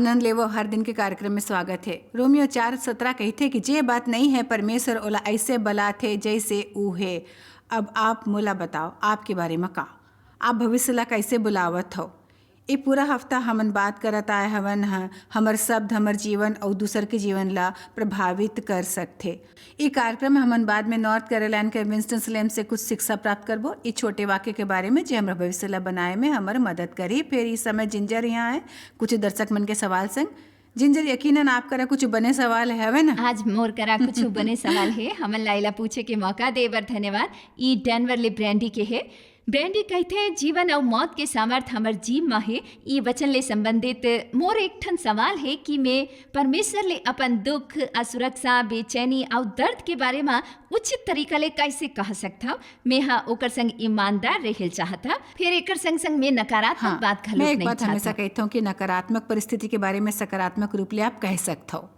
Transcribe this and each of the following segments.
आनंद लेवो हर दिन के कार्यक्रम में स्वागत है। रोमियो 4:17 कहते कि जे बात नहीं है परमेश्वर ओला ऐसे बला थे जैसे ऊ है। अब आप मोला बताओ आपके बारे में का आप भविष्य ला कैसे बुलावत हो। ये पूरा हफ्ता हमन बात करत आए हवन हमर शब्द हमर जीवन और दूसर के जीवन ला प्रभावित कर सकते। ये कार्यक्रम हमन बाद में नॉर्थ कैरोलिना के विंस्टन-सैलम से कुछ शिक्षा प्राप्त करबो। ये छोटे वाक्य के बारे में जो हमारा भविष्य ला बनाए में हमार मदद करी। फिर इस समय जिंजर यहाँ है कुछ दर्शक मन के सवाल संग। जिंजर यकीनन आप करा कुछ बने सवाल है ना? आज मोर करा कुछ बने सवाल है हमन लाइला पूछे के मौका दे बर धन्यवाद। ई डेनवर ले ब्रांडी के है। ब्रांडी कहते हैं जीवन और मौत के सामर्थ हमर जीव में है। ई वचन ले संबंधित मोर एक ठन सवाल है कि मैं परमेश्वर ले अपन दुख असुरक्षा बेचैनी और दर्द के बारे में उचित तरीका ले कैसे कह सकता। मैं हाँ ओकर संग ईमानदार रहल चाहता। फिर एकर संग संग मैं नकारात्मक बात घलोक नहीं चाहता। मैं एक बात हमेशा कहता हूँ कि नकारात्मक परिस्थिति के बारे में सकारात्मक रूप ले आप कह सकते हो।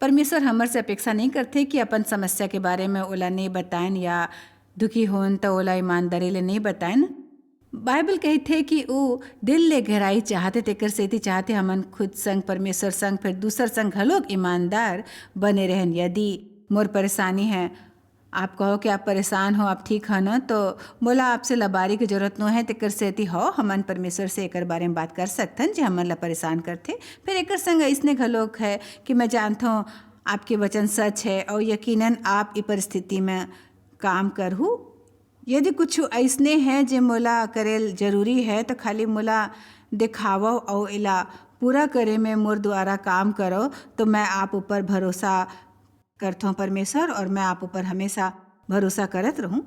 परमेश्वर हमर से अपेक्षा नहीं करते कि अपन समस्या के बारे में ओला नहीं बताएं या दुखी होन तो ओला ईमानदारी ले नहीं बताएं। बाइबल कहते कि वो दिल ले गहराई चाहते तेकर सेती चाहते हमन खुद संग परमेश्वर संग फिर दूसर संग घलोक ईमानदार बने रहन। यदि मोर परेशानी है आप कहो कि आप परेशान हो आप ठीक है ना तो मोला आपसे लबारी की जरूरत न है तेकर सेती हो हमन परमेश्वर से एकर बारे में बात कर सकथन जो हमन ला परेशान करते। फिर एकर संग इसने घलोक है कि मैं जानता हूँ आपके वचन सच है और यकीनन आप ई परिस्थिति में काम करहु। यदि कुछ ऐसने हैं जो मोला करेल जरूरी है तो खाली मोला दिखावो और इला पूरा करे में मोर द्वारा काम करो तो मैं आप ऊपर भरोसा करता हूँ परमेश्वर और मैं आप ऊपर हमेशा भरोसा करत रहूँ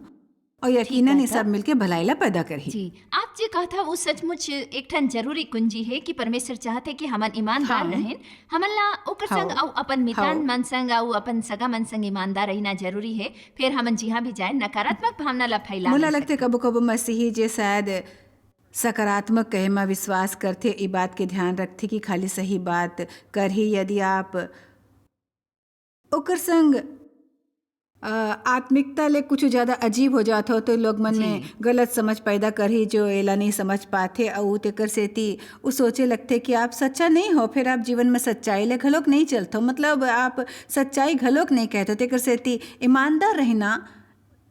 और यकीनन ये सब मिलके भलाईला पैदा करही। जी आप जे कहा था वो सचमुच एक ठन जरूरी कुंजी है कि परमेश्वर चाहते कि हमन ईमानदार रहें। हमन ला ओकर संग और अपन मितान मन संग और अपन सगा मन संग ईमानदार रहना जरूरी है। फिर हमन जिहाँ भी जाए नकारात्मक भावना ला फैला मोला लगते कबो कबो मसीही जे शायद सकारात्मक कहे में विश्वास करते ई बात के ध्यान रखते कि खाली सही बात करही। यदि आप ओकर संग आत्मिकता ले कुछ ज़्यादा अजीब हो जाता हो तो लोग मन में गलत समझ पैदा करही जो एला नहीं समझ पाते और तेकर सेती वो सोचे लगते कि आप सच्चा नहीं हो। फिर आप जीवन में सच्चाई ले घलोक नहीं चलते हो मतलब आप सच्चाई घलोक नहीं कहते। तेकर सेती ईमानदार रहना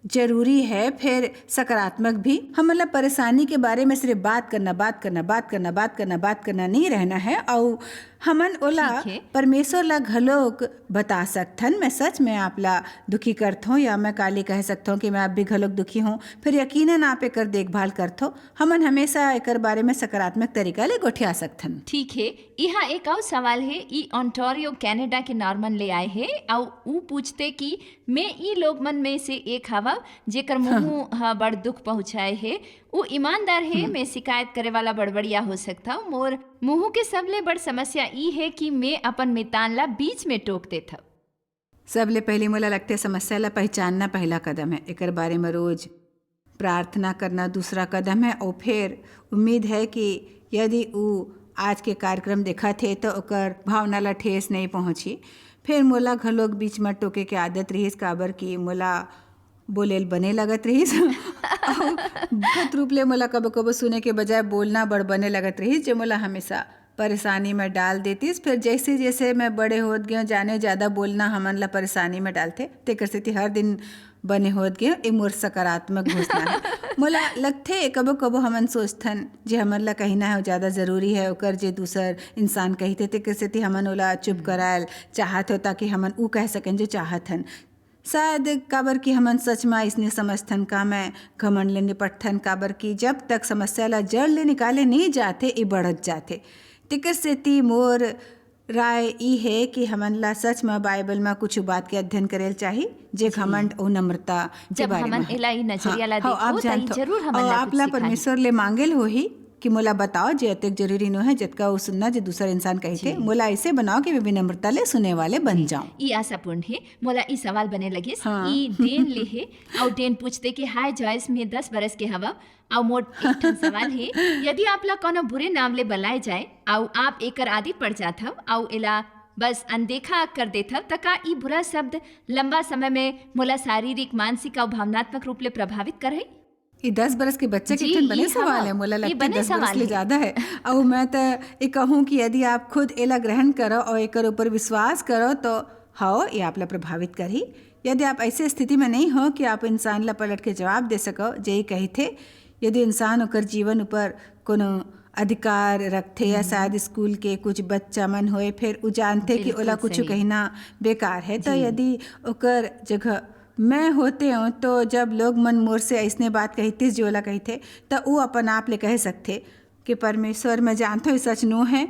जरूरी है। फिर सकारात्मक भी हम मतलब परेशानी के बारे में सिर्फ बात करना नहीं रहना है और हमन ओला परमेश्वर ला घलोक बता सकथन। मैं सच में आप ला दुखी करत हूँ या मैं काली कह सकता हूँ कि मैं आप भी घलोक दुखी हूँ। फिर यकीनन आप एकर देखभाल करत हो। हमन हमेशा एकर बारे में सकारात्मक तरीका ले गोठिया सकथन। ठीक है यहाँ एक और सवाल है। ई ओंटारियो कनाडा के नॉर्मन ले आए है और ऊ पूछते कि मैं ई लोग मन में से एक हवा जेकर मुँह बड़ दुख पहुँचाए है वो ईमानदार है। मैं शिकायत करे वाला बड़बड़िया हो सकता हूँ। मोर मुँह के सबले बड़ समस्या ई है कि मैं अपन मितान ला बीच में टोक देता। सबले पहले मोला लगते समस्या ला पहचानना पहला कदम है। एकर बारे में रोज प्रार्थना करना दूसरा कदम है और फिर उम्मीद है कि यदि वो आज के कार्यक्रम देखा थे तो ओकर भावना ला ठेस नहीं पहुँची। फिर मोला घलोक बीच में टोके के आदत रहीस काबर की मोला बोलेल बने लगत रहीस बहुत रूप ले मोला कबो कबो सुने के बजाय बोलना बड़ बने लगत रहीस जो मोला हमेशा परेशानी में डाल देतीस। फिर जैसे जैसे मैं बड़े होत गए जाने ज़्यादा बोलना हमन ला परेशानी में डालते तेकर सेती हर दिन बने होत गए। ए मोर सकारात्मक घोषणा है। मोला लगते कबो कबो हमन सोचथन जे हमन ला कहना है ज़्यादा ज़रूरी है ओकर जे दूसर इंसान कहते तेकर सेती हमन ओला चुप करायल चाहत हो ताकि हमन ऊ कह सकें जो चाहत हन। शायद काबर की हमन सच में इसने समझथन का मैं घमंड ले निपटथन काबर की जब तक समस्या ला जड़ ले निकाले नहीं जाते ये बढ़त जाते। तेकर सेती मोर राय ई है कि हमन ला सच में बाइबल में कुछ बात के अध्ययन करेल चाहिए जे घमंड और नम्रता के बारे में नजरिया ला देखो आप जानते जरूर हमन ला आप ला परमेश्वर ले मांगेल हो ही कि मोला बताओ जे अत्यक जरूरी न है जितका वो सुनना जो दूसरा इंसान कहते मोला ऐसे बनाओ कि मैं विनम्रता ले सुने वाले बन जाऊं। ई आशापूर्ण है। मोला ई सवाल बने लगे ई डेन ले है और डेन पूछते कि हाय जॉयस में 10 बरस के हवा और मोर एक ठन सवाल है यदि आप ला कोनो बुरे नाम ले बुलाए जाए और आप एकर आदि पड़ जात हव और एला बस अनदेखा कर देत हव त का ई बुरा शब्द लंबा समय में मोला शारीरिक मानसिक और भावनात्मक रूप ले प्रभावित करही। ये 10 बरस के बच्चे के जी, ठन बने ये सवाल हाँ, है, मोला ये लगता है बने 10 बरस सवाल ले है। ज़्यादा है। और मैं तो ये कहूँ कि यदि आप खुद एला ग्रहण करो और एकर ऊपर विश्वास करो तो हाँ ये आपला प्रभावित करही। यदि आप ऐसे स्थिति में नहीं हो कि आप इंसान ला पलट के जवाब दे सको, जे कही थे यदि इंसान ओकर जीवन ऊपर कोनो अधिकार रखते या शायद स्कूल के कुछ बच्चा मन होए फिर उ जानते कि बिल्कुल ओला कुछ सही। कहना बेकार है, तो जी। यदि ओकर जगह मैं होते हूँ तो जब लोग मन मोर से ऐसने बात कहते जो ओला कहते तो वो अपन आप ले कह सकते कि परमेश्वर मैं जानता हूँ सच नो है,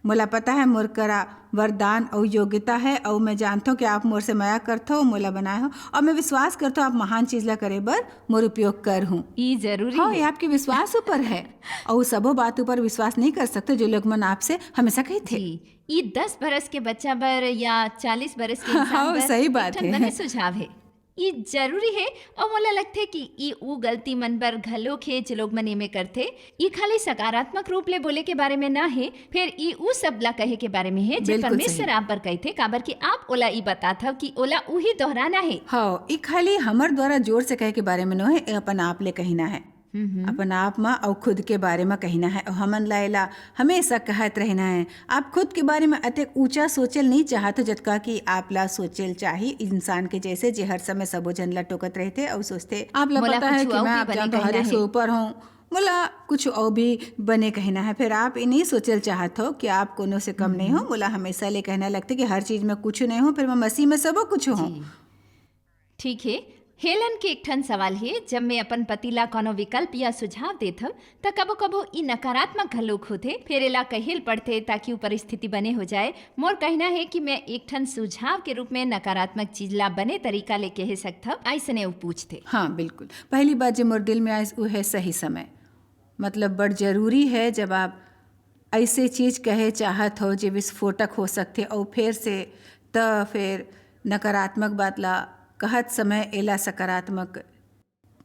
मोला पता है मोर करा वरदान और योग्यता है और मैं जानता हूँ कि आप मोर से माया करते हो, मोला बनाए हो और मैं विश्वास करता हूँ आप महान चीज ला करे बर मोर उपयोग कर हूँ। ये जरूरी हाँ है। ये आपके विश्वास ऊपर है और सबो बात ऊपर विश्वास नहीं कर सकते जो लोग मन आपसे हमेशा कही थे। जी, ये 10 बरस के बच्चा बर या 40 बरस के हाँ, इंसान बर सही बात एक ठन है। बने सुझाव है। ये जरूरी है और मोला लगथे कि ये ऊ गलती मन बर घलो खे जो लोग मन एमे करथे। ये खाली सकारात्मक रूप ले बोले के बारे में ना है, फिर ये ऊ सब ला कहे के बारे में है जे बिल्कुल परमेश्वर सही। आप पर कहथे, काबर कि आप ओला ई बताथा कि ओला उही दोहराना है। हाँ ये खाली हमर द्वारा जोर से कहे के बारे में न है, ये अपन आप ले कहना है, अपन आप में और खुद के बारे में कहना है और हमन लाएला हमेशा कहत रहना है। आप खुद के बारे में अतेक ऊंचा सोचल नहीं चाहत हो जतका कि आप ला सोचल चाही इंसान के जैसे जे हर समय सबो जन ला टोकत रहते और सोचते आप ला मोला पता है कुछ कि और मैं भी आप बने जानता हूँ हर कहना एक से है। ऊपर हूँ, मोला कुछ और भी बने कहना है। फिर आप ये नहीं सोचल चाहत हो कि आप कोनो से कम नहीं हो, मोला हमेशा ले कहना लगता कि हर चीज में कुछ नहीं हो, फिर मैं मसीह में सबो कुछ हूँ। जी, ठीक है। हेलन के एक ठन सवाल है, जब मैं अपन पति ला कोनो विकल्प या सुझाव देत हव त कबो कबो ई नकारात्मक घलोक होथे, फिर एला कहेल पड़थे ताकि ऊ परिस्थिति बने हो जाए। मोर कहना है कि मैं एक ठन सुझाव के रूप में नकारात्मक चीज ला बने तरीका ले कह सकथव, ऐसने ऊ पूछथे। हाँ बिल्कुल, पहली बात जो मोर दिल में आए वो है सही समय। मतलब बड़ जरूरी है जब आप ऐसे चीज कहे चाहत हो जो विस्फोटक हो सकते और फिर से त फिर नकारात्मक बात ला कहत समय एला सकारात्मक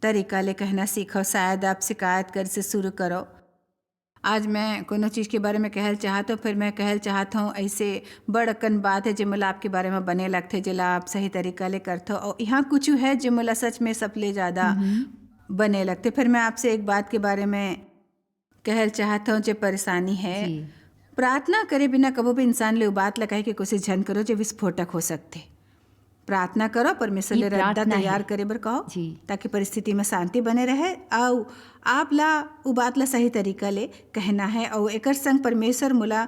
तरीका ले कहना सीखो। शायद आप शिकायत कर से शुरू करो, आज मैं कोनो चीज़ के बारे में कहल चाहत हूँ, फिर मैं कहल चाहत हूँ ऐसे बड़कन बात है जो मला आपके बारे में बने लगते जिला आप सही तरीका ले करते हो और यहाँ कुछ है जो मला सच में सबले ज़्यादा बने लगते। फिर मैं आपसे एक बात के बारे में कहल चाहत हूँ जो परेशानी है। जी। प्रार्थना करे बिना कबो भी इंसान ले बात लगाए कि कोशिश झन करो जो विस्फोटक हो सकते। प्रार्थना करो, परमेश्वर ये ले रद्दा प्रार्थना है। तैयार करे बर कहो जी। ताकि परिस्थिति में शांति बने रहे और आप ला उ बात ला सही तरीका ले कहना है और एकर संग परमेश्वर मुला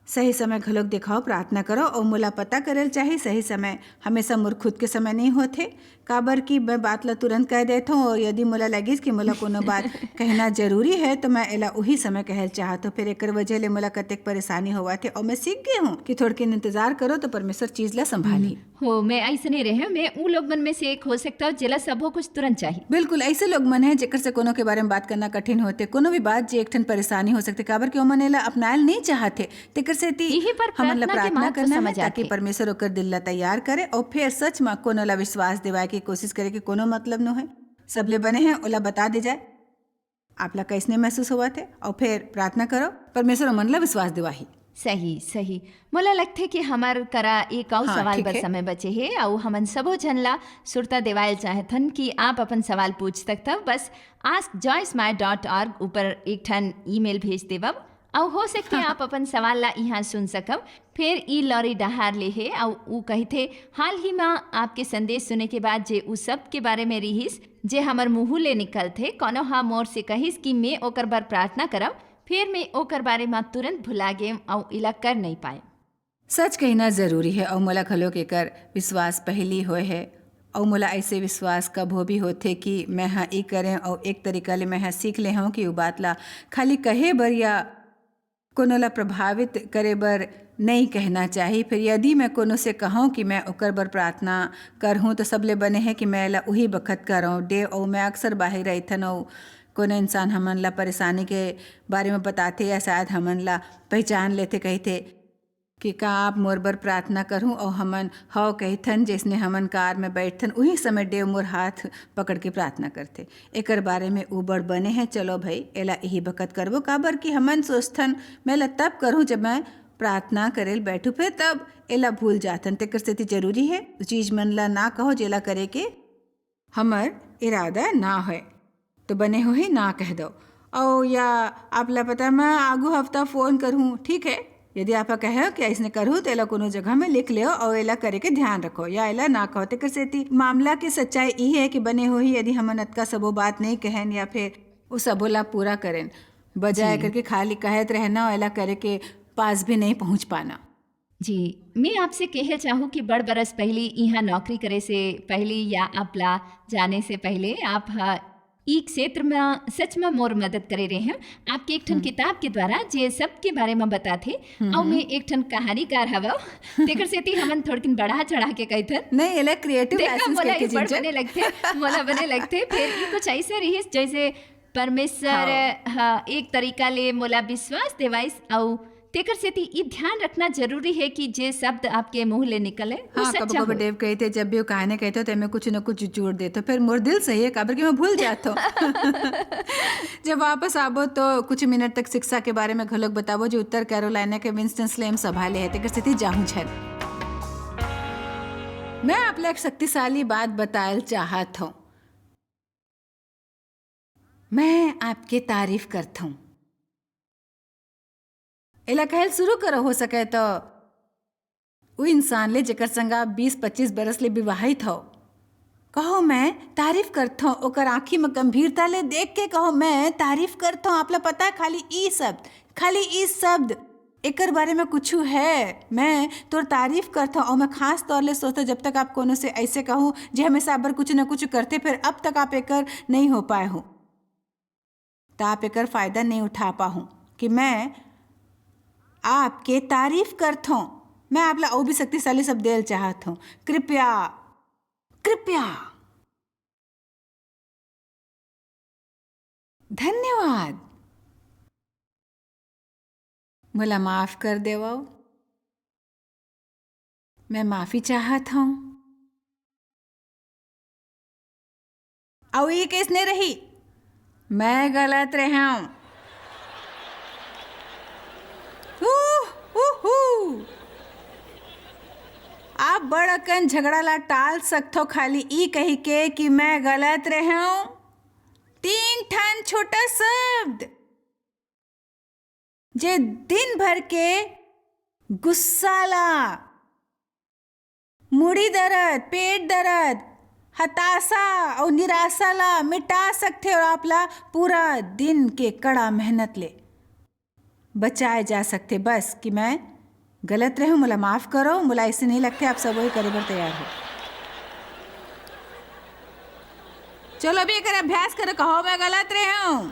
सही समय घलोक दिखाओ। प्रार्थना करो और मुला पता करल चाहे सही समय हमेशा मोर खुद के समय नहीं होते, काबर कि मैं बात ला तुरंत कह देता हूँ और यदि मुला लगिस कि मुला कोनो बात कहना जरूरी है तो मैं एला उही समय कहल चाहत हूँ। फिर एकर वजह ले मुला कतेक परेशानी होवा थे और मैं सीख गई हूँ कि थोड़ के इंतजार करो तो परमेश्वर चीज ला संभाली। हो मैं ऐसने रहे, मैं ऊ लोग मन में से एक हो सकता हूँ जिला सबो कुछ तुरंत चाहिए। बिल्कुल ऐसे लोग मन है जेकर से कोनो के बारे में बात करना कठिन होते, कोनो भी बात जे एक ठन परेशानी हो सकते काबर कि ओमन एला अपनायल नहीं चाहते। तेकर से यही पर हमन ला प्रार्थना के प्रार्थना महत्व करना है समझ ताकि आथे। परमेश्वर ओकर दिल ला तैयार करे और फिर सच में कोनो ला विश्वास दिवाए की कोशिश करे कि कोनो मतलब न है, सबले बने हैं ओला बता दे जाए आप ला कैसने महसूस हुआ थे और फिर प्रार्थना करो, परमेश्वर मन ला विश्वास दिवाही। सही सही। मोला लगथे कि हमार करा एक और हाँ, सवाल ठीक बर है। समय बचे है और हमन सबो जन ला सुरता देवायल चाहथन कि आप अपन सवाल पूछ सकथव। बस askjoycemy.org ऊपर एक ठन ईमेल भेज देवब और हो सकते आप अपन सवाल ला यहाँ सुन सकब। फिर ई लॉरी डहार ले है और ऊ कहथे हाल ही में आपके संदेश सुने के बाद जे ऊ सब के बारे में रिहिस जे हमर मुँह ले निकल थे, कोनो हा मोर से कहिस कि मैं ओकर बर प्रार्थना करब, फिर मैं ओकर बारे में तुरंत भुला गए और इला कर नहीं पाए। सच कहना जरूरी है और मोला घलोक एकर विश्वास पहली होए है और मोला ऐसे विश्वास कबो भी होते कि मैं हाँ ई करें और एक तरीका ले मैं हाँ सीख ले हूँ कि वो बात ला खाली कहे बर या कोनो ला प्रभावित करे बर नहीं कहना चाहिए। फिर यदि मैं कोनो से कहूँ कि मैं ओकर बर प्रार्थना करहूँ तो सबले बने हैं कि मैं ला वही बखत करऊँ डे और मैं अक्सर बाहर रहथन और कोनो इंसान हमन ला परेशानी के बारे में बताते या शायद हमन ला पहचान लेते कहते कि का आप मोर बर प्रार्थना करूं और हमन हव कहथन जैसने हमन कार में बैठथन उही समय देव मोर हाथ पकड़ के प्रार्थना करते। एकर बारे में उबड़ बने हैं, चलो भाई एला यही बखत करबो काबर कि हमन सोचथन मैं ला तब करूं जब मैं प्रार्थना करेल बैठू, फिर तब एला भूल जाथन। तेकर सेती जरूरी है चीज मन ला ना कहो जेला करे के हमर इरादा ना है। तो बने हो ही ना कह दो। और या आपला पता मैं आगू हफ्ता फ़ोन करूँ, ठीक है? यदि आप कहो कि ऐसने करूँ तो एला कोनो जगह में लिख लियो और एला करे के ध्यान रखो, या एला ना कहो ते कर सेती। मामला की सच्चाई ई है कि बने हो ही यदि हमन अतका सबो बात नहीं कहन या फिर वो सबोला पूरा करें, बजाय जी करके खाली कहत रहना और एला करे के पास भी नहीं पहुँच पाना। जी, मैं आपसे कहे चाहूँ कि बड़ बरस पहले यहाँ नौकरी करे से पहले या आपला जाने से पहले आप ई क्षेत्र में सच में मोर मदद करे रहे हैं। आपके एक ठन किताब के द्वारा जे सब के बारे में बताथे और मैं एक ठन कहानीकार हवा तेकर सेती हमन थोड़किन बढ़ा चढ़ा के कहथन नहीं एला क्रिएटिव देखा लाइसेंस मोला करके ये बड़ जिंचन। बने लगथे मोला बने लगथे फिर ये कुछ ऐसे रहिस जैसे परमेश्वर हाँ एक तरीका ले मोला विश्वास देवाइस और तेकर सेती ई ध्यान रखना जरूरी है कि जे शब्द आपके मुंह ले निकले वो हाँ, सच्चा कबो हो। कबो डेव कहते जब भी वो कहानी कहते तो मैं कुछ न कुछ जोड़ देते, फिर मोर दिल सही है काबर कि मैं भूल जाता हूँ। जब वापस आबो तो कुछ मिनट तक शिक्षा के बारे में घलोक बताबो जो उत्तर कैरोलिना के विंस्टन स्लेम संभाले है तेकर स्थिति जाहूँ छन। मैं आपले एक शक्तिशाली बात बतायल चाहत हूँ। मैं आपके तारीफ करता हूँ। एला कहल शुरू करो हो सके तो वो इंसान ले जेकर संग आप 20-25 बरस ले विवाहित हो, कहो मैं तारीफ करता हूँ, ओकर आँखी में गंभीरता ले देख के कहो मैं तारीफ करता हूँ। आपला पता है खाली ई शब्द एकर बारे में कुछ है, मैं तोर तारीफ करता हूँ। और मैं खास तौर ले सोचता जब तक आप कोनो से ऐसे कहूँ जे हमेशा अबर कुछ न कुछ करते फिर अब तक आप एकर नहीं हो पाए हो, तो आप एकर फायदा नहीं उठा पाहूँ कि मैं आपके तारीफ करता हूँ। मैं आपला और भी शक्तिशाली शब्द देल चाहत हूँ। कृपया कृपया धन्यवाद, मला माफ कर देवो। मैं माफी चाहत हूँ। और ये केस नहीं रही, मैं गलत रहा हूँ। आप बड़कन झगड़ा ला टाल सकते खाली ई कही के कि मैं गलत रहा हूँ। 3 ठन छोटा शब्द जे दिन भर के गुस्सा ला, मुड़ी दर्द, पेट दर्द, हताशा और निराशा ला मिटा सकते और आपला पूरा दिन के कड़ा मेहनत ले बचाए जा सकते। बस कि मैं गलत रहूं, मुला माफ करो, मुला ऐसे नहीं लगते आप सब वही करे बर तैयार हो। चलो अभी कर अभ्यास करो, कहो मैं गलत रहूं।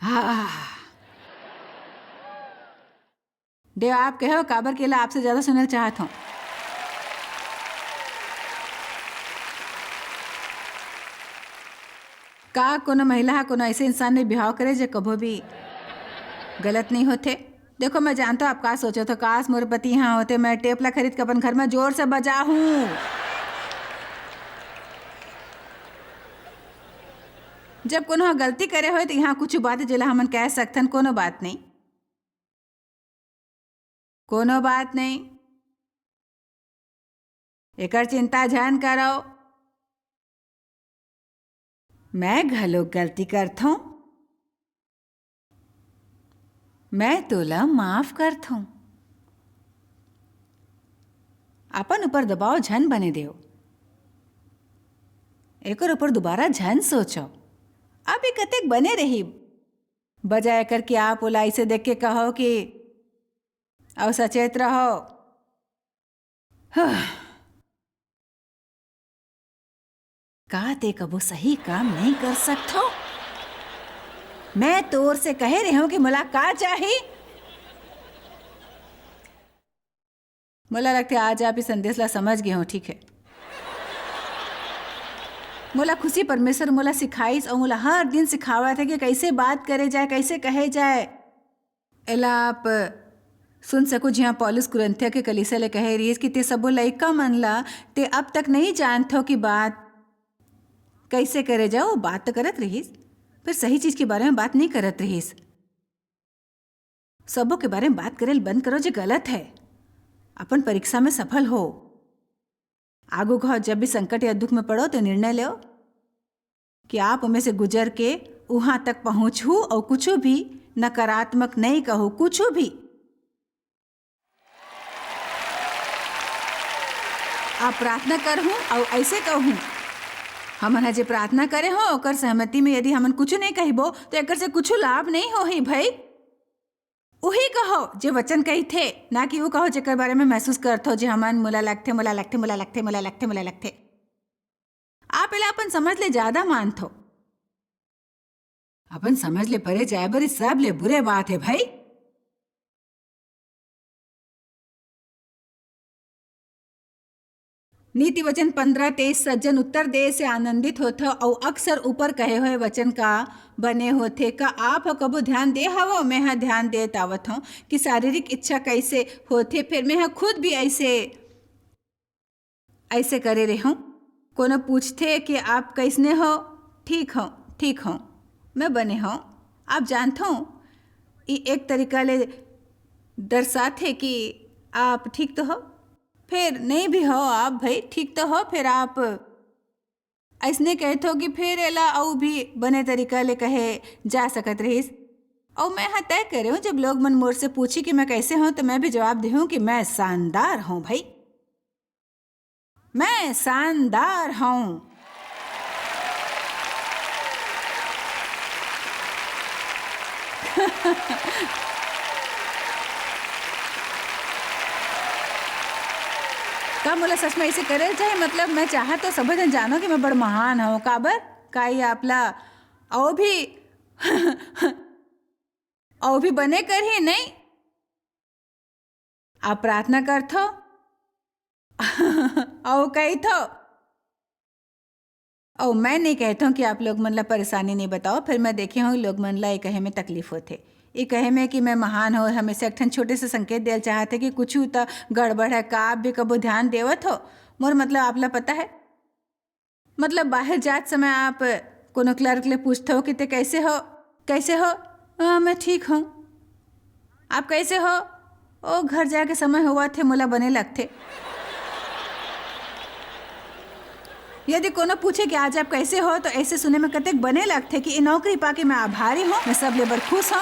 हाँ देव आप कहो काबर केला आपसे ज्यादा सुनना चाहता हूँ। का कोनो महिला कोनो ऐसे इंसान में बिहाव करे जो कभो भी गलत नहीं होते। देखो मैं जानता हूँ आप का सोचो तो काश मोर पति यहाँ होते, मैं टेप ला खरीद के अपन घर में जोर से बजा हूँ। जब कोनो गलती करे हो तो यहाँ कुछ बात जिला हमन कह सकथन, कोनो बात नहीं, कोनो बात नहीं, एकर चिंता झन करो। मैं घलो गलती करता हूँ, मैं तोला माफ करता हूँ। अपन ऊपर दबाव झन बने देव, एकर ऊपर दोबारा झन सोचो। अभी कतेक बने रही बजाय कर कि आप ओला इसे देख के कहो कि और सचेत रहो। का ते कबो सही काम नहीं कर सकते हो? मैं तोर से कह रही हूं कि मुलाकात चाहिए। मुला लगता है आज आप इस संदेश ला समझ गए हो, ठीक है। मोला खुशी परमेश्वर मोला सिखाइस और मोला हर दिन सिखावा था कि कैसे बात करे जाए, कैसे कहे जाए। एला आप सुन सको जिहाँ पौलुस कुरिन्थियों के कलीसिया ले कहे रही कि ते सबो लइका मन ला ते अब तक नहीं जानते हो कि बात कैसे करे जाओ। बात तो करत रहीस, फिर सही चीज के बारे में बात नहीं करत रहीस। सबों के बारे में बात करे बंद करो जो गलत है। अपन परीक्षा में सफल हो, आगू कहो जब भी संकट या दुख में पड़ो तो निर्णय लो कि आप उनमें से गुजर के वहां तक पहुंचू और कुछ भी नकारात्मक नहीं कहो, कुछ भी आप प्रार्थना करहूँ और ऐसे कहूँ हमन जे प्रार्थना करे हो ओकर सहमति में यदि हमन कुछ नहीं कहबो तो एक से कुछ लाभ नहीं हो ही भाई। वही कहो जे वचन कही थे, ना कि वो कहो जेकर बारे में महसूस करते हो जे हमन मुला लगते मुला लगते मुला लगते मुला लगते मुला लगते। आप पहले अपन समझ ले ज्यादा मानथो, अपन समझ ले परे जाए बरी सब ले बुरे बात है भाई। नीति वचन 15-23 सज्जन उत्तर दे से आनंदित होते और अक्सर ऊपर कहे हुए वचन का बने होते का आप कबो ध्यान दे हवो। मैं हाँ ध्यान दे तावत हूँ कि शारीरिक इच्छा कैसे होते, फिर मैं हाँ खुद भी ऐसे करे रहे हूँ। कोनो पूछते कि आप कैसने हो, ठीक हो मैं बने हूँ। आप जानते हो ये एक तरीका ले दर्शाते कि आप ठीक तो हो, फिर नहीं भी हो आप भाई ठीक तो हो, फिर आप ऐसने कहते हो कि फिर एला और भी बने तरीका ले कहे जा सकत रहीस। और मैं हाँ तय करे हूँ जब लोग मन मोर से पूछी कि मैं कैसे हूँ तो मैं भी जवाब दे हूँ कि मैं शानदार हूँ भाई, मैं शानदार हूँ। का बोला सच में ऐसे करे चाहे, मतलब मैं चाह तो सब जन जानो कि मैं बड़ महान हूँ काबर काई आपला और भी बने कर ही नहीं। आप प्रार्थना करथो और कही थो और मैं नहीं कहता हूँ कि आप लोग मन ला परेशानी नहीं बताओ, फिर मैं देखे हूँ लोग मन ला ये कहे में तकलीफ होते, ये कहे में कि मैं महान हो हमेशा एक ठन छोटे से संकेत देना चाहते कि कुछ तो गड़बड़ है का आप भी कबो ध्यान देवत हो। मोर मतलब आपला पता है, मतलब बाहर जात समय आप कोनो क्लर्क ले पूछते हो कि ते कैसे हो मैं ठीक हूँ। आप कैसे हो? ओ घर जाके समय हुआ थे मोला बने लगते। यदि कोनो पूछे कि आज आप कैसे हो तो ऐसे सुने में कतेक बने लगते कि नौकरी पाके मैं आभारी हूँ, मैं सब लेबर खुश हूँ।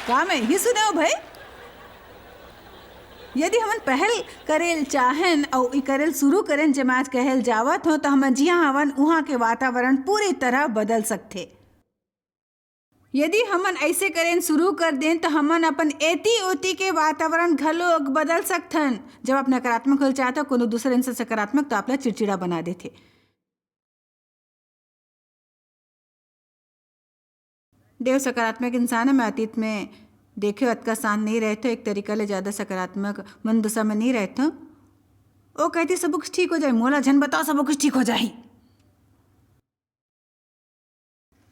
का मैं ही सुने हो भाई। यदि हम पहल करेल चाहन और ई करेल शुरू करें जब आज कहल जावत हो तो हम जिया हवन वहाँ के वातावरण पूरी तरह बदल सकते। यदि हमन ऐसे करें शुरू कर दें तो हमन अपन एती ओती के वातावरण घलोक बदल सकथन। जब आप नकारात्मक हो चाहते हो कोनो दूसरे इंसान सकारात्मक तो आपला चिड़चिड़ा बना देते। देव सकारात्मक इंसान है, मैं अतीत में देखे अतका शांत नहीं रहते, एक तरीका ले ज़्यादा सकारात्मक मन दशा में नहीं रहते। वो कहती सब कुछ ठीक हो जाए, मोला झन बताओ सब कुछ ठीक हो जाए।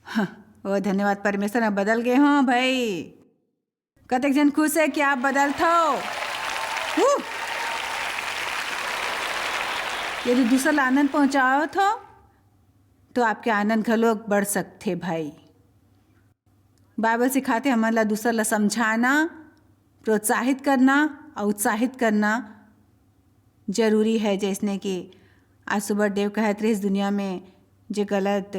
हाँ ओ धन्यवाद परमेश्वर, मैं बदल गए हो भाई। कतक जन खुश है कि आप बदलते हो। यदि दूसरा आनंद पहुंचाओ तो आपके आनंद घलोक बढ़ सकते भाई। बाइबल सिखाते हमारे ला दूसरा ला समझाना, प्रोत्साहित करना और उत्साहित करना जरूरी है। जैसने कि आज सुबह देव कहत रहे इस दुनिया में जो गलत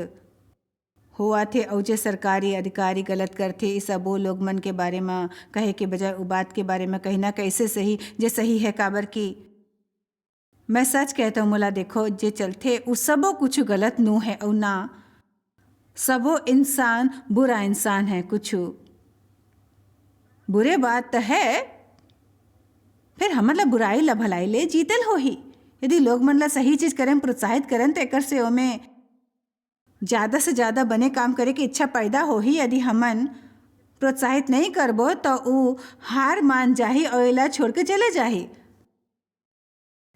हुआ थे और जो सरकारी अधिकारी गलत करते, इस सबो लोग मन के बारे में कहे के बजाय उ बात के बारे में कहना कैसे सही जे सही है। काबर की मैं सच कहता हूँ मोला देखो जे चलते उस सबो कुछ गलत नू है और ना सबो इंसान बुरा इंसान है। कुछ बुरे बात तो है, फिर हम ला बुराई ला भलाई ले जीतल हो ही। यदि लोग मन ला सही चीज करें प्रोत्साहित करें तो एक से ओमें ज़्यादा से ज़्यादा बने काम करे की इच्छा पैदा हो ही। यदि हमन प्रोत्साहित नहीं करबो तो वो हार मान जाही और इला छोड़ के चले जाही।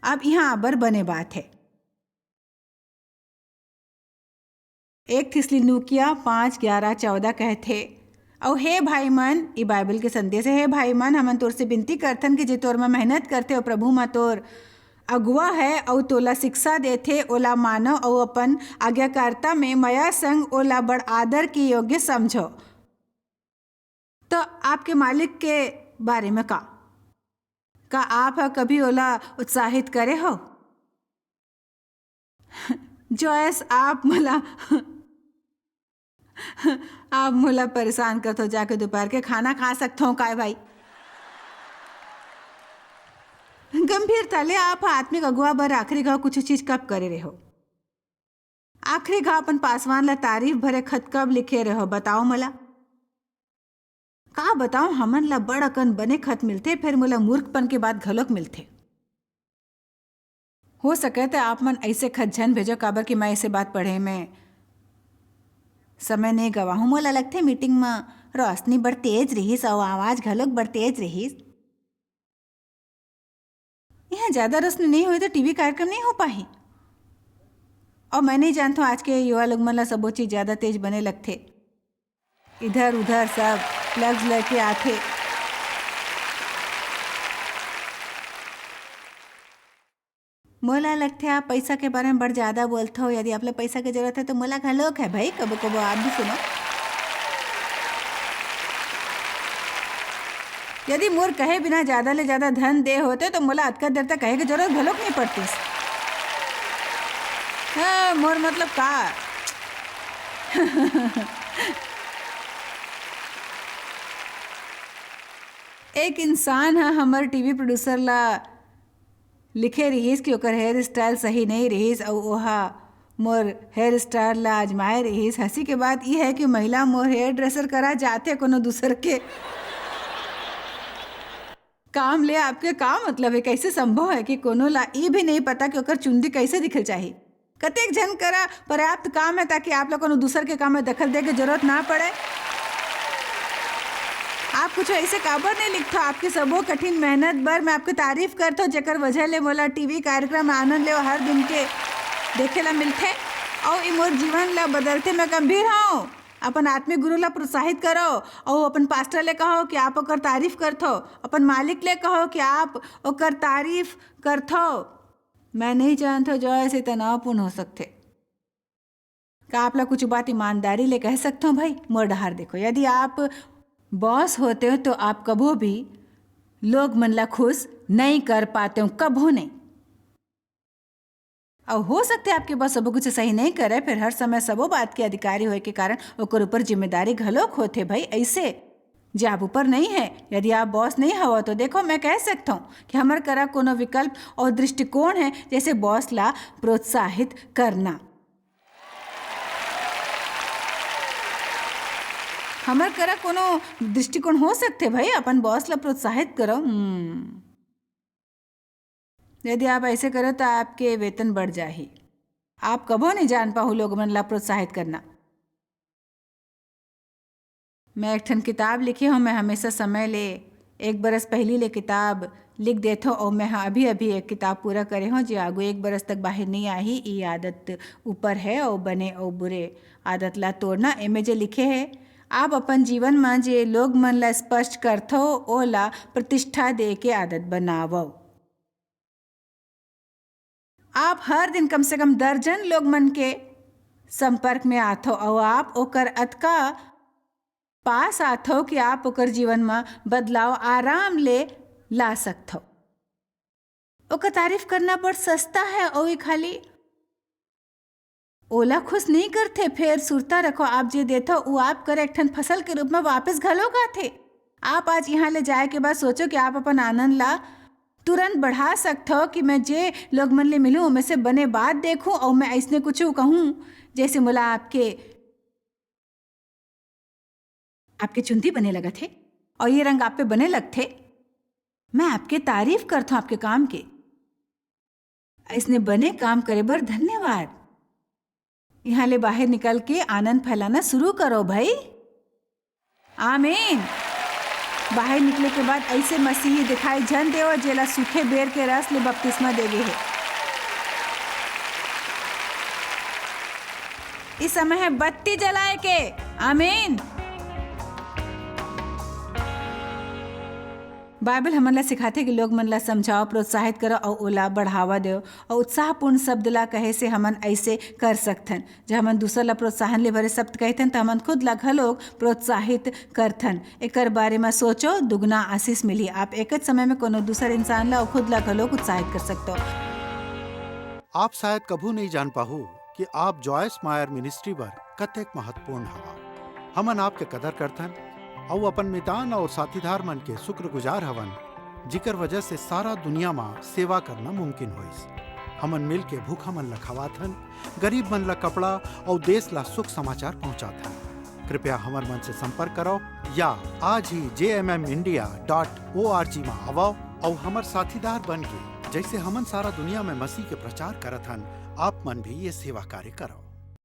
अब यहाँ आबर बने बात है। 1 थिस्सलुनीकियों 5:11-14 कहते और हे भाई मन, ये बाइबल के संदेश है। हे भाई मन, हमन तोर से विनती करथन कि जे तोर में मेहनत करते और प्रभु में तोर अगुआ है और तोला शिक्षा देथे ओला मानो और अपन आज्ञाकारिता में मया संग ओला बड़ आदर के योग्य समझो। तो आपके मालिक के बारे में का का आप कभी ओला उत्साहित करे हो? जॉयस, आप मला परेशान करते हो। जाके दोपहर के खाना खा सकते हो काय भाई? गंभीरता ले आप आत्मिक अगुआ बर आखिरी घाव कुछ चीज कब करे रहो? आखिरी घाव अपन पासवान ला तारीफ भरे खत कब लिखे रहो बताओ मला? का बताओ, हमन ला बड़ अकन बने खत मिलते, फिर मोला मूर्खपन के बाद घलोक मिलते। हो सके तो आप मन ऐसे खत झन भेजो काबर कि मैं ऐसे बात पढ़े में समय नहीं गवाहूं। मोला लगथे मीटिंग में रोशनी बड़ तेज रहीस और आवाज घलोक बड़ तेज रहीस। यहाँ ज्यादा रोशनी नहीं हुई तो टीवी कार्यक्रम नहीं हो पाही। और मैं नहीं जानता हूँ आज के युवा लोग मन ला सबो चीज ज्यादा तेज बने लगथे। इधर उधर सब प्लग्स लेके आथे। मोला लगथे आप पैसा के बारे में बड़ ज्यादा बोलते हो। यदि आप लोग पैसा की जरूरत है तो मोला घलोक है भाई, कबो कबो आप भी सुनो। यदि मोर कहे बिना ज्यादा ले ज्यादा धन दे होते तो मोला अतका देर तक कहे की जरूरत घलोक नहीं पड़ती। हाँ, मोर मतलब का एक इंसान है हमारे टीवी प्रोड्यूसर ला लिखे रहीस कि ओकर हेयर स्टाइल सही नहीं रहीस और ओहा मोर हेयर स्टाइल ला आजमाए रहीस। हंसी के बात यह है कि महिला मोर हेयर ड्रेसर करा जाते कोनो दूसर के काम ले। आपके का मतलब है? कैसे संभव है कि कोनो ला ये भी नहीं पता कि ओकर चुंदी कैसे दिखल चाहिए? कतेक जन करा पर्याप्त काम है ताकि आप लोग कोनो दूसर के काम में दखल दे के जरूरत ना पड़े। आप कुछ ऐसे काबर नहीं लिखते? आपके सबो कठिन मेहनत बर मैं आपकी तारीफ करता हूँ, जेकर वजह ले मोला टीवी कार्यक्रम में आनंद ले हर दिन के देखे ला मिलते और ई मोर जीवन ला बदलते मैं गंभीर हूँ। अपन आत्मिक गुरु ला प्रोत्साहित करो और अपन पास्टर ले कहो कि आप ओकर तारीफ करथो। अपन मालिक ले कहो कि आप ओकर तारीफ करथो। मैं नहीं जानता जो ऐसे तनावपूर्ण हो सकते। का आप लोग कुछ बात ईमानदारी ले कह सकते हो भाई? मोर डहार देखो, यदि आप बॉस होते हो तो आप कबो भी लोग मन ला खुश नहीं कर पाते हो, कबो नहीं। और हो सकते आपके बॉस सब कुछ सही नहीं करे, फिर हर समय सबो बात के अधिकारी होए के कारण ओकर ऊपर जिम्मेदारी घलोक होते भाई। ऐसे जे आप ऊपर नहीं है, यदि आप बॉस नहीं हो तो देखो मैं कह सकता हूँ कि हमार करा कोनो विकल्प और दृष्टिकोण है, जैसे बॉस ला प्रोत्साहित करना। हमार करा कोनो दृष्टिकोण हो सकते भाई, अपन बॉस ला प्रोत्साहित करो। यदि आप ऐसे करो तो आपके वेतन बढ़ जाही। आप कबो नहीं जान पाओ लोग मन ला प्रोत्साहित करना। मैं एक ठन किताब लिखी हूँ। मैं हमेशा समय ले 1 बरस पहली ले किताब लिख देते हो और मैं अभी एक किताब पूरा करे हूँ जो आगू 1 बरस तक बाहर नहीं आई। ये आदत ऊपर है और बने और बुरे आदत ला तोड़ना। एमे जे लिखे है, आप अपन जीवन में जे लोग मन ला स्पष्ट करथो ओला प्रतिष्ठा दे के आदत बनावो। आप हर दिन कम से कम दर्जन लोग मन के संपर्क में आथो और आप ओकर अतका पास आथो कि आप ओकर जीवन में बदलाव आराम ले ला सकथो। ओकर तारीफ करना बड़ सस्ता है और ये खाली ओला खुश नहीं करते। फिर सुरता रखो, आप जे देथो वो आप कर एक ठन फसल के रूप में वापस घलोक आथे। आप आज यहाँ ले जाए के बाद सोचो कि आप अपन आनंद ला तुरंत बढ़ा सकते हो कि मैं जे लोग मन ले मिलूँ मैं से बने बात देखूं और मैं ऐसने कुछ कहूँ जैसे मोला आपके चुंदी बने लगा थे और ये रंग आप पे बने लगते। मैं आपके तारीफ करता हूँ आपके काम के। ऐसने बने काम करे बर धन्यवाद। यहाँ ले बाहर निकल के आनंद फैलाना शुरू करो भाई। आमीन। बाहर निकले के बाद ऐसे मसीही दिखाई जन देव जेला सूखे बेर के रस ले बपतिस्मा देगे है। इस समय है बत्ती जलाए के। आमीन। बाइबल हमन ला सिखाथे कि लोग मन ला समझाओ, प्रोत्साहित करो और ओला बढ़ावा दो और उत्साहपूर्ण शब्द ला कहे से हमन ऐसे कर सकथन। जब हमन दूसरा ला प्रोत्साहन ले भरे शब्द कहथन तो हमन खुद ला घलोक प्रोत्साहित करथन। एकर बारे में सोचो, दुगना आशीष मिली। आप एक समय में कोनो दूसर इंसान ला और खुद ला घलोक उत्साहित कर सकते हो। आप शायद कभू नहीं जान पाहु कि आप जॉयस मायर मिनिस्ट्री बर कतेक महत्वपूर्ण हवा। हमन आपके कदर करथन और अपन मितान और साथीदार मन के शुक्रगुजार हवन, जिकर वजह से सारा दुनिया में सेवा करना मुमकिन होइस। हमन मिल के भूखा मन ला खवाथन, गरीब मन ला कपड़ा और देश ला सुख समाचार पहुंचाथन। कृपया हमर मन से संपर्क करो या आज ही jmmindia.org में आवो और हमर साथीदार बन के जैसे हमन सारा दुनिया में मसीह के प्रचार करत हन, आप मन भी ये सेवा कार्य करो।